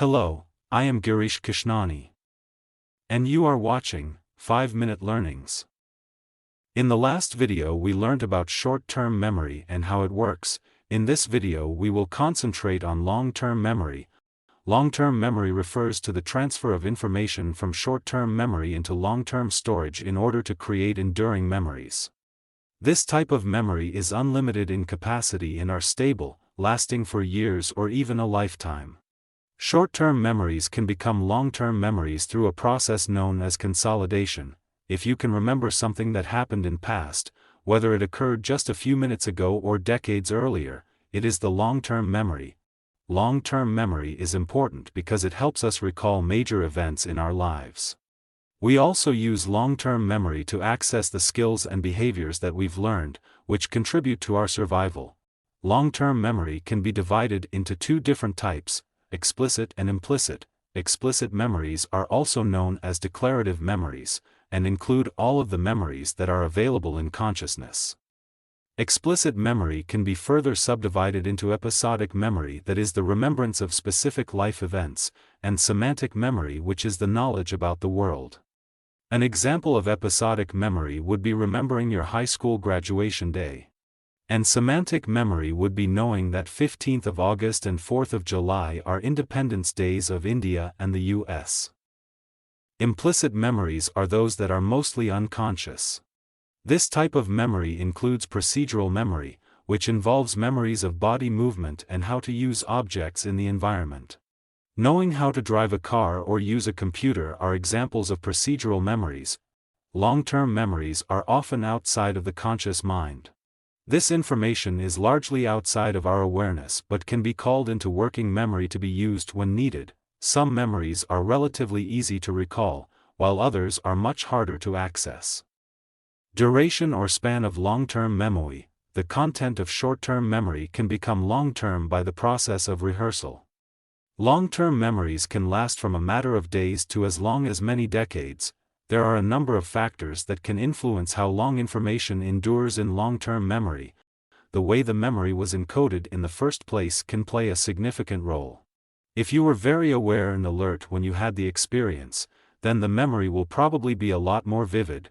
Hello, I am Girish Kishnani. And you are watching 5-Minute Learnings. In the last video we learned about short-term memory and how it works. In this video we will concentrate on long-term memory. Long-term memory refers to the transfer of information from short-term memory into long-term storage in order to create enduring memories. This type of memory is unlimited in capacity and are stable, lasting for years or even a lifetime. Short-term memories can become long-term memories through a process known as consolidation. If you can remember something that happened in past, whether it occurred just a few minutes ago or decades earlier, it is the long-term memory. Long-term memory is important because it helps us recall major events in our lives. We also use long-term memory to access the skills and behaviors that we've learned, which contribute to our survival. Long-term memory can be divided into two different types: explicit and implicit. Explicit memories are also known as declarative memories, and include all of the memories that are available in consciousness. Explicit memory can be further subdivided into episodic memory, that is the remembrance of specific life events, and semantic memory, which is the knowledge about the world. An example of episodic memory would be remembering your high school graduation day. And semantic memory would be knowing that 15th of August and 4th of July are Independence Days of India and the US. Implicit memories are those that are mostly unconscious. This type of memory includes procedural memory, which involves memories of body movement and how to use objects in the environment. Knowing how to drive a car or use a computer are examples of procedural memories. Long-term memories are often outside of the conscious mind. This information is largely outside of our awareness but can be called into working memory to be used when needed. Some memories are relatively easy to recall, while others are much harder to access. Duration or span of long-term memory. The content of short-term memory can become long-term by the process of rehearsal. Long-term memories can last from a matter of days to as long as many decades. There are a number of factors that can influence how long information endures in long-term memory. The way the memory was encoded in the first place can play a significant role. If you were very aware and alert when you had the experience, then the memory will probably be a lot more vivid.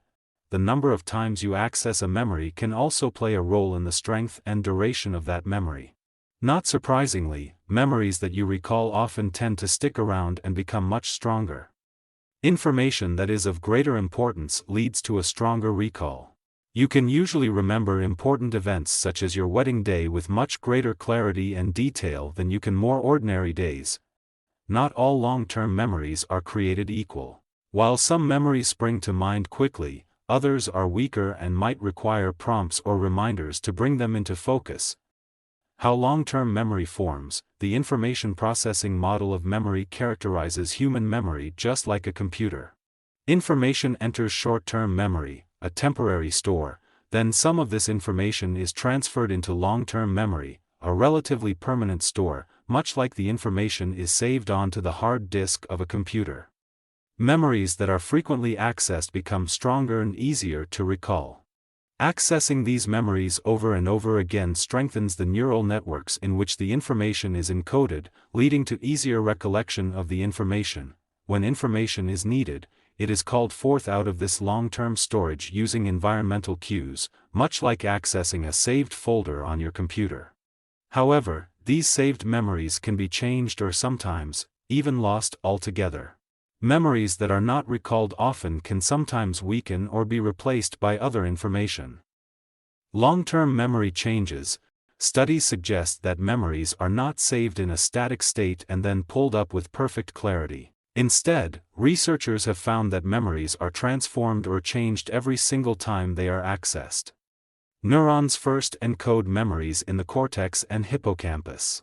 The number of times you access a memory can also play a role in the strength and duration of that memory. Not surprisingly, memories that you recall often tend to stick around and become much stronger. Information that is of greater importance leads to a stronger recall. You can usually remember important events such as your wedding day with much greater clarity and detail than you can more ordinary days. Not all long-term memories are created equal. While some memories spring to mind quickly, others are weaker and might require prompts or reminders to bring them into focus. How long-term memory forms. The information processing model of memory characterizes human memory just like a computer. Information enters short-term memory, a temporary store, then some of this information is transferred into long-term memory, a relatively permanent store, much like the information is saved onto the hard disk of a computer. Memories that are frequently accessed become stronger and easier to recall. Accessing these memories over and over again strengthens the neural networks in which the information is encoded, leading to easier recollection of the information. When information is needed, it is called forth out of this long-term storage using environmental cues, much like accessing a saved folder on your computer. However, these saved memories can be changed or sometimes, even lost altogether. Memories that are not recalled often can sometimes weaken or be replaced by other information. Long-term memory changes. Studies suggest that memories are not saved in a static state and then pulled up with perfect clarity. Instead, researchers have found that memories are transformed or changed every single time they are accessed. Neurons first encode memories in the cortex and hippocampus.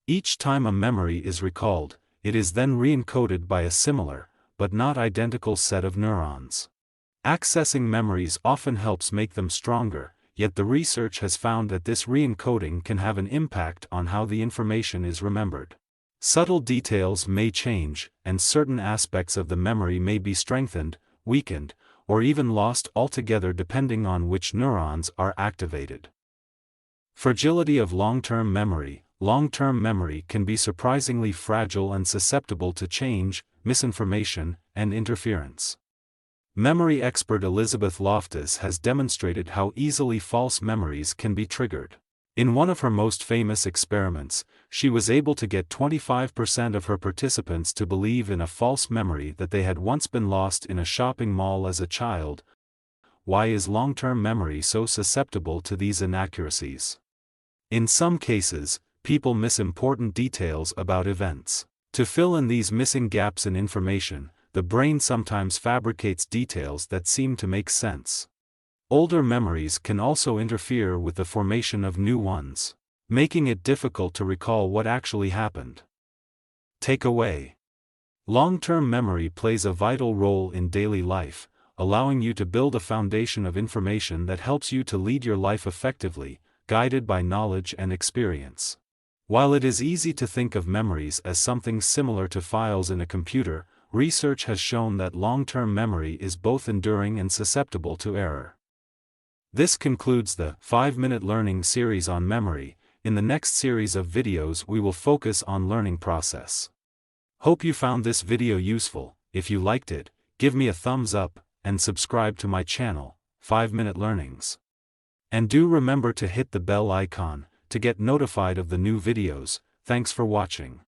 Each time a memory is recalled, it is then re-encoded by a similar, but not identical set of neurons. Accessing memories often helps make them stronger, yet the research has found that this re-encoding can have an impact on how the information is remembered. Subtle details may change, and certain aspects of the memory may be strengthened, weakened, or even lost altogether depending on which neurons are activated. Fragility of long-term memory. long-term memory can be surprisingly fragile and susceptible to change, misinformation, and interference. Memory expert Elizabeth Loftus has demonstrated how easily false memories can be triggered. In one of her most famous experiments, she was able to get 25% of her participants to believe in a false memory that they had once been lost in a shopping mall as a child. Why is long-term memory so susceptible to these inaccuracies? In some cases, people miss important details about events. To fill in these missing gaps in information, the brain sometimes fabricates details that seem to make sense. Older memories can also interfere with the formation of new ones, making it difficult to recall what actually happened. Takeaway: long-term memory plays a vital role in daily life, allowing you to build a foundation of information that helps you to lead your life effectively, guided by knowledge and experience. While it is easy to think of memories as something similar to files in a computer, research has shown that long-term memory is both enduring and susceptible to error. This concludes the 5-Minute Learning series on memory. In the next series of videos we will focus on learning process. Hope you found this video useful. If you liked it, give me a thumbs up, and subscribe to my channel, 5-Minute Learnings. And do remember to hit the bell icon to get notified of the new videos. Thanks for watching.